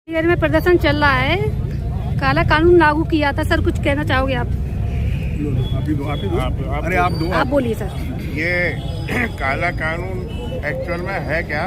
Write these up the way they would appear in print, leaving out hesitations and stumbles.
देर में प्रदर्शन चल रहा है, काला कानून लागू किया था। सर कुछ कहना चाहोगे आप? अरे आप बोलिए सर। ये काला कानून एक्चुअल में है क्या?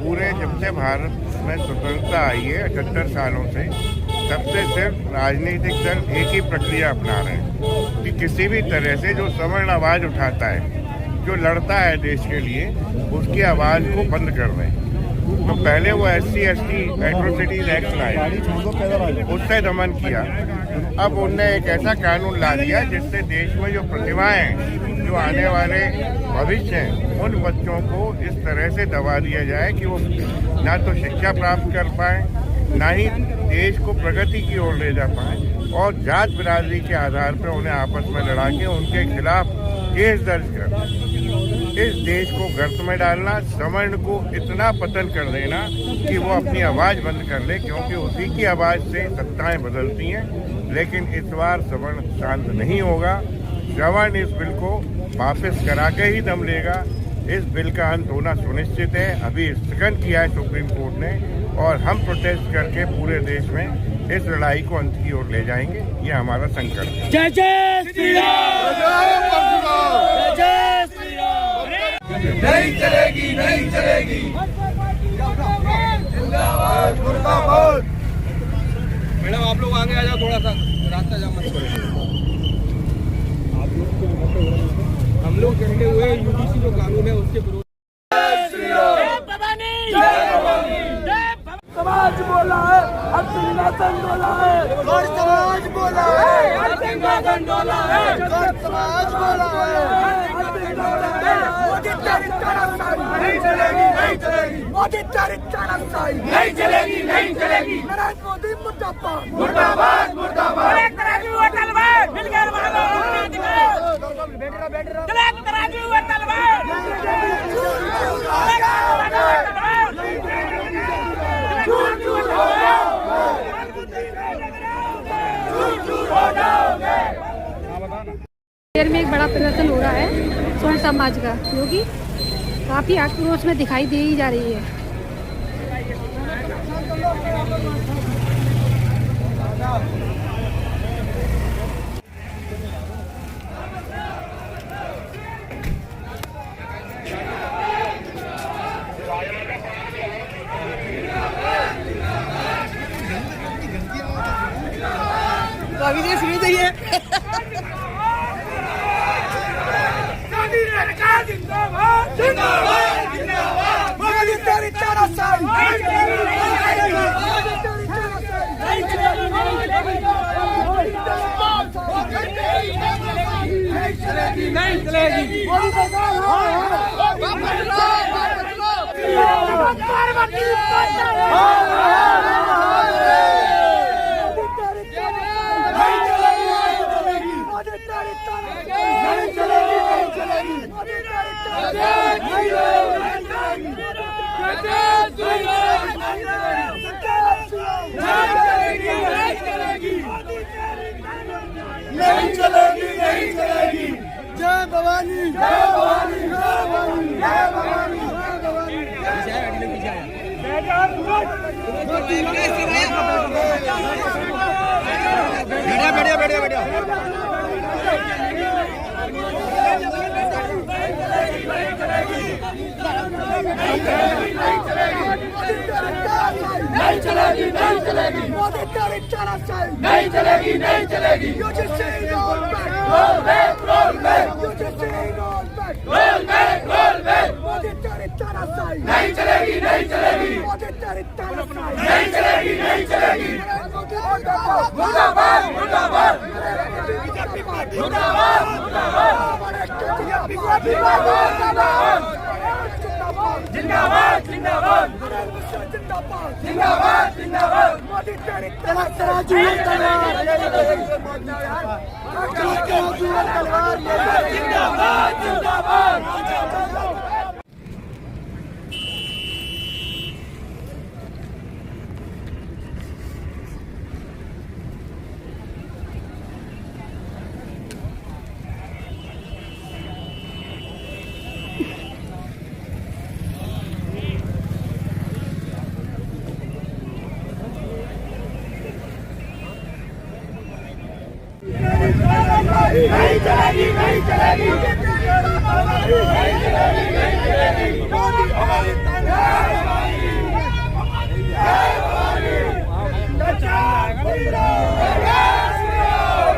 पूरे जब से भारत में स्वतंत्रता आई है 78 सालों से, तब से सिर्फ राजनीतिक दल एक ही प्रक्रिया अपना रहे हैं कि किसी भी तरह से जो सवर्ण आवाज उठाता है, जो लड़ता है देश के लिए, उसकी आवाज को बंद कर रहे हैं। तो पहले वो SC/ST एट्रोसिटीज एक्ट लाए, उससे दमन किया। अब उनने एक ऐसा कानून ला दिया जिससे देश में जो प्रतिभाएं, जो आने वाले भविष्य हैं, उन बच्चों को इस तरह से दबा दिया जाए कि वो ना तो शिक्षा प्राप्त कर पाए, ना ही देश को प्रगति की ओर ले जा पाए, और जात बिरादरी के आधार पर उन्हें आपस में लड़ा के उनके खिलाफ केस दर्ज कर इस देश को गर्त में डालना, सवर्ण को इतना पतन कर देना कि वो अपनी आवाज बंद कर ले, क्योंकि उसी की आवाज से सत्ताएं बदलती हैं। लेकिन इस बार सवर्ण शांत नहीं होगा। सवर्ण इस बिल को वापस करा के ही दम लेगा। इस बिल का अंत होना सुनिश्चित है। अभी स्थगन किया है सुप्रीम कोर्ट ने, और हम प्रोटेस्ट करके पूरे देश में इस लड़ाई को अंत की ओर ले जाएंगे। ये हमारा संकल्प है। जय जय श्री राम। जय श्री राम। नहीं चलेगी, नहीं चलेगी। जिंदाबाद, मुर्दाबाद। मैडम आप लोग आगे आ जाओ, थोड़ा सा रास्ता जाम मत करो। हम लोग डटे हुए UGC जो कानून है उसके विरोध। समाज बोला है, सिंहासन डोला है, और समाज बोला है, सिंहासन डोला है, समाज बोला है। मोदी तेरी तानाशाही नहीं चलेगी, नहीं चलेगी, मोदी तेरी तानाशाही नहीं चलेगी, नहीं चलेगी। नरेंद्र मोदी मुर्दाबाद, मुर्दाबाद, मुर्दाबाद। तराजू अटल भाई मिलकर मांगो तराजू अटल देर में एक बड़ा प्रदर्शन हो रहा है स्वर्ण समाज का, जो कि काफी आक्रोश में दिखाई दे ही जा रही है। जिंदाबाद, जिंदाबाद। मोदी तेरी तानाशाही नहीं चलेगी, नहीं चलेगी। मोदी नहीं चलेगी, नहीं चलेगी। जय भवानी, जय भवानी, जय भवानी, जय भवानी, बढ़िया बढ़िया बढ़िया। नहीं चलेगी, नहीं चलेगी। मोदी तेरी तानाशाही नहीं चलेगी, नहीं चलेगी। UGC roll back, roll back, roll back, UGC roll back, roll back, roll back. Modi तेरी तानाशाही नहीं चलेगी, नहीं चलेगी, मोदी तेरी तानाशाही नहीं चलेगी, नहीं चलेगी। मुर्दाबाद, मुर्दाबाद, मुर्दाबाद, मुर्दाबाद, जिंदाबाद, जिंदाबाद, जिंदाबाद, जिंदाबाद। मोदी तेरी तराजू तलवार जिंदाबाद, जिंदाबाद। नहीं चलेगी, नहीं चलेगी, नहीं चलेगी। मोदी हमारी तानाशाही, जय भवानी, प्रचार करो, प्रयास करो,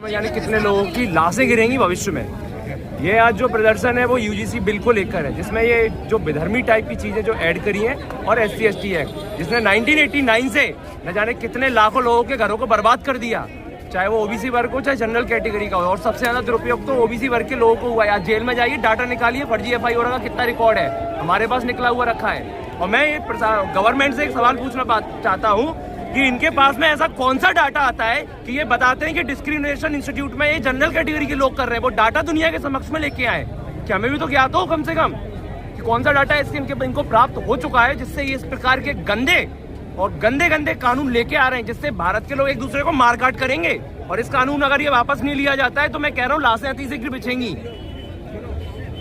यानी कितने लोगों की लाशें गिरेंगी भविष्य में। ये आज जो प्रदर्शन है वो यूजीसी बिल को लेकर है, जिसमें ये जो विधर्मी टाइप की चीजें जो ऐड करी हैं, और SC/ST एक्ट जिसने 1989 से न जाने कितने लाखों लोगों के घरों को बर्बाद कर दिया, चाहे वो ओबीसी वर्ग हो चाहे जनरल कैटेगरी का हो। और सबसे ज्यादा दुरुपयोग तो ओबीसी वर्ग के लोगों को हुआ है। आज जेल में जाइए, डाटा निकालिए, फर्जी FIR का कितना रिकॉर्ड है, हमारे पास निकला हुआ रखा है। और मैं ये गवर्नमेंट से एक सवाल पूछना चाहता हूँ कि इनके पास में ऐसा कौन सा डाटा आता है कि ये बताते हैं कि डिस्क्रिमिनेशन इंस्टीट्यूट में ये जनरल कैटेगरी के लोग कर रहे हैं। वो डाटा दुनिया के समक्ष में लेके आए, कि हमें भी तो ज्ञात हो कम से कम कि कौन सा डाटा इनको प्राप्त हो चुका है, जिससे ये इस प्रकार के गंदे कानून लेके आ रहे हैं, जिससे भारत के लोग एक दूसरे को मारकाट करेंगे। और इस कानून अगर ये वापस नहीं लिया जाता है तो मैं कह रहा हूँ लाशें अति शीघ्र बिछेंगी।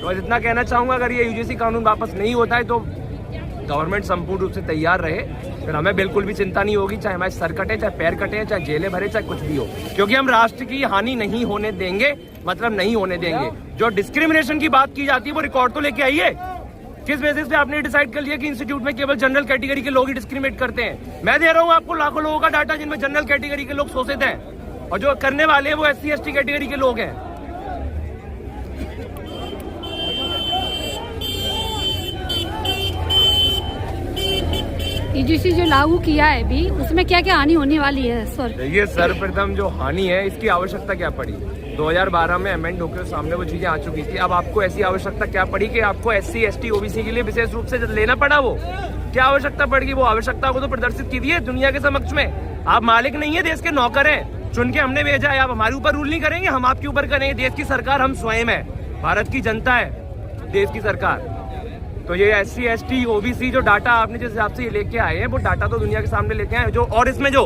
तो इतना कहना चाहूंगा, अगर ये यूजीसी कानून वापस नहीं होता है तो गवर्नमेंट संपूर्ण रूप से तैयार रहे, फिर हमें बिल्कुल भी चिंता नहीं होगी, चाहे हमारे सर कटे, चाहे पैर कटे, चाहे जेलें भरे, चाहे कुछ भी हो, क्योंकि हम राष्ट्र की हानि नहीं होने देंगे, मतलब नहीं होने देंगे। जो डिस्क्रिमिनेशन की बात की जाती है वो रिकॉर्ड तो लेके आइए। किस बेसिस पे आपने डिसाइड कर लिया कि इंस्टीट्यूट में केवल जनरल कैटेगरी के लोग ही डिस्क्रिमिनेट करते हैं? मैं दे रहा हूँ आपको लाखों लोगों का डाटा जिनमें जनरल कैटेगरी के लोग शोषित हैं, और जो करने वाले हैं वो SC/ST कैटेगरी के लोग हैं। यूजीसी जो लागू किया है अभी, उसमें क्या क्या हानि होने वाली है सर? ये सर्वप्रथम जो हानि है, इसकी आवश्यकता क्या पड़ी? 2012 में अमेंड होकर सामने वो चीजें आ चुकी थी। अब आपको ऐसी आवश्यकता क्या पड़ी कि आपको SC/ST OBC के लिए विशेष रूप से लेना पड़ा? वो क्या आवश्यकता पड़ेगी? वो आवश्यकता को तो प्रदर्शित कीजिए दुनिया के समक्ष में। आप मालिक नहीं है, देश के नौकर हैं, चुन के हमने भेजा है। आप हमारे ऊपर रूल नहीं करेंगे, हम आपके ऊपर करेंगे। देश की सरकार हम स्वयं है, भारत की जनता है देश की सरकार। तो ये SC/ST OBC जो डाटा आपने जिस हिसाब से ये लेके आए हैं, वो डाटा तो दुनिया के सामने लेके आए जो, और इसमें जो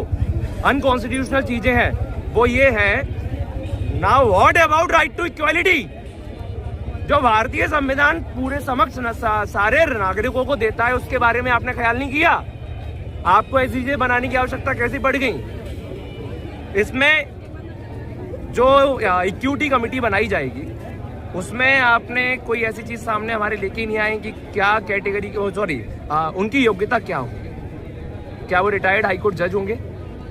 अनकॉन्स्टिट्यूशनल चीजें हैं वो ये है। Now what about right to equality, जो भारतीय संविधान पूरे समक्ष सारे नागरिकों को देता है, उसके बारे में आपने ख्याल नहीं किया। आपको ऐसी चीजें बनाने की आवश्यकता कैसी पड़ गई? इसमें जो इक्विटी कमेटी बनाई जाएगी उसमें आपने कोई ऐसी चीज सामने हमारे लेके नहीं आए कि क्या कैटेगरी उनकी योग्यता क्या हो। क्या वो रिटायर्ड हाईकोर्ट जज होंगे?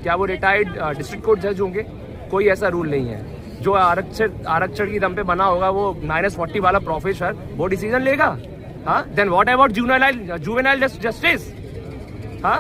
क्या वो रिटायर्ड डिस्ट्रिक्ट कोर्ट जज होंगे? कोई ऐसा रूल नहीं है। जो आरक्षण की दम पे बना होगा वो -40 वाला प्रोफेसर वो डिसीजन लेगा? हाँ, then what about juvenile justice? हाँ,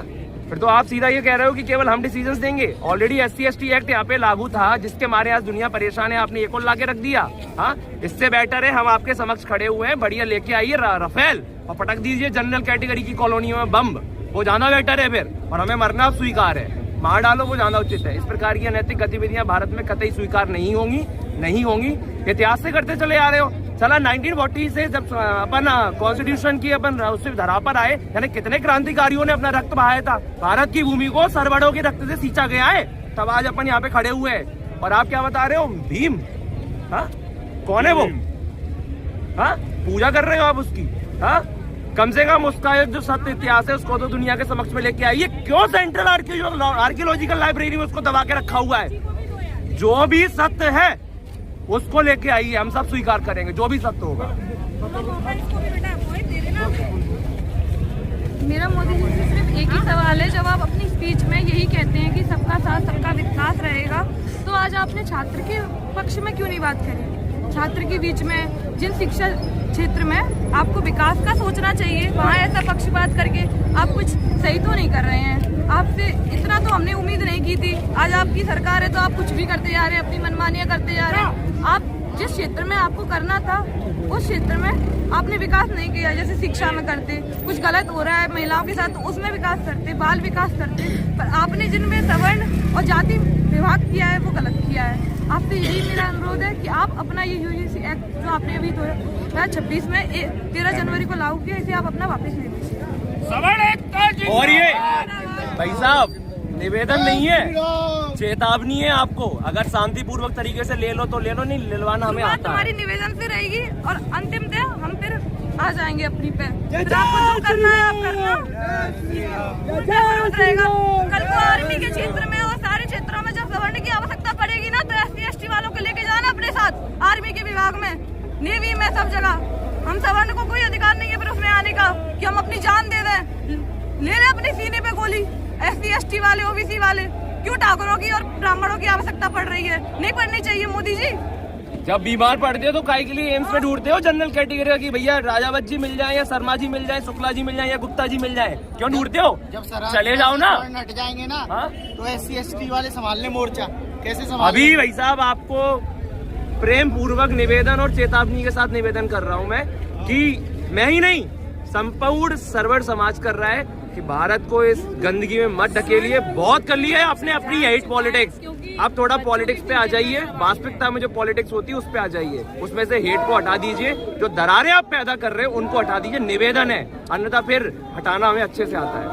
फिर तो आप सीधा ये कह रहे हो कि केवल हम डिसीजंस देंगे। ऑलरेडी SC/ST एक्ट यहाँ पे लागू था, जिसके मारे आज दुनिया परेशान है, आपने एक और ला के रख दिया। हाँ, इससे बेटर है हम आपके समक्ष खड़े हुए हैं, बढ़िया लेके आइए राफेल और पटक दीजिए जनरल कैटेगरी की कॉलोनियों में बम, वो ज्यादा बेटर है फिर। और हमें मरना अब स्वीकार है, मार डालो वो ज्यादा उचित है। इस प्रकार की अनैतिक गतिविधियां भारत में कतई स्वीकार नहीं होंगी। इतिहास से करते चले आ रहे हो। चला 1940 से जब अपन कॉन्स्टिट्यूशन की अपन उससे धरा पर आए, यानी कितने क्रांतिकारियों ने अपना रक्त बहाया था। भारत की भूमि को सरवड़ों के रक्त से सींचा गया है, तब आज अपन यहाँ पे खड़े हुए हैं। और आप क्या बता रहे हो, भीम? हाँ, कौन है वो? हाँ, पूजा कर रहे हो आप उसकी? हाँ, कम से कम उसका जो सत्य इतिहास है उसको तो दुनिया के समक्ष में लेके आइए। क्यों सेंट्रल आर्कियोलॉजिकल लाइब्रेरी में उसको दबा के रखा हुआ है? जो भी सत्य है उसको लेके आइए, हम सब स्वीकार करेंगे जो भी सत्य होगा। मेरा मोदी जी से सिर्फ एक ही सवाल है, जब आप अपनी स्पीच में यही कहते हैं कि सबका साथ सबका विकास रहेगा, तो आज आपने छात्र के पक्ष में क्यों नहीं बात करी? छात्र के बीच में जिन शिक्षा क्षेत्र में आपको विकास का सोचना चाहिए, वहाँ ऐसा पक्षपात करके आप कुछ सही तो नहीं कर रहे हैं। आपसे इतना तो हमने उम्मीद नहीं की थी। आज आपकी सरकार है तो आप कुछ भी करते जा रहे हैं, अपनी मनमानियां करते जा रहे हैं। आप जिस क्षेत्र में आपको करना था उस क्षेत्र में आपने विकास नहीं किया। जैसे शिक्षा में करते, कुछ गलत हो रहा है महिलाओं के साथ तो उसमें विकास करते, बाल विकास करते, पर आपने जिनमें सवर्ण और जाति विभाग किया है वो गलत किया है। आपसे यही मेरा अनुरोध है कि आप अपना ये UGC एक्ट जो आपने अभी 2026 में 13 जनवरी को लागू किया, इसे आप अपना वापस ले लीजिए। और ये भाई साहब निवेदन नहीं है, चेतावनी है आपको। अगर शांतिपूर्वक तरीके से ले लो तो ले लो, नहीं लेवाना हमें आता है। हमारी निवेदन से रहेगी और अंतिमतः हम फिर आ जाएंगे अपनी पे। फिर आपको जो करना है आप करना रहेगा। कल को आर्मी के क्षेत्र में और सारे क्षेत्रों में जब सवर्ण की आवश्यकता पड़ेगी ना, तो SC/ST वालों को लेके जाना अपने साथ आर्मी के विभाग में, नेवी में, सब जगह। हम सवर्ण को कोई अधिकार नहीं है फिर उसमें आने का कि हम अपनी जान दे दें। ले ले अपने सीने पे गोली। SC/ST वाले, OBC वाले, क्यों ठाकुरों की और ब्राह्मणों की आवश्यकता पड़ रही है? नहीं पड़नी चाहिए मोदी जी। जब बीमार पड़ते हो तो काय के लिए एम्स में ढूंढते हो जनरल कैटेगरी की? भैया राजावत जी मिल जाए या शर्मा जी मिल जाए, शुक्ला जी मिल जाए या गुप्ता जी मिल जाए, क्यों ढूंढते हो? जब चले जाओ ना। हट जाएंगे ना। हाँ? तो SC/ST वाले संभालने मोर्चा कैसे संभाल? अभी भाई साहब आपको प्रेम पूर्वक निवेदन और चेतावनी के साथ निवेदन कर रहा हूँ मैं कि मैं ही नहीं, संपूर्ण सर्वर समाज कर रहा है कि भारत को इस गंदगी में मत ढकेलिए। बहुत कर लिया है आपने अपनी हेट पॉलिटिक्स, आप थोड़ा पॉलिटिक्स पे आ जाइए। वास्तविकता में जो पॉलिटिक्स होती है उस पे आ जाइए, उसमें से हेट को हटा दीजिए। जो दरारें आप पैदा कर रहे हो उनको हटा दीजिए, निवेदन है। अन्यथा फिर हटाना हमें अच्छे से आता है।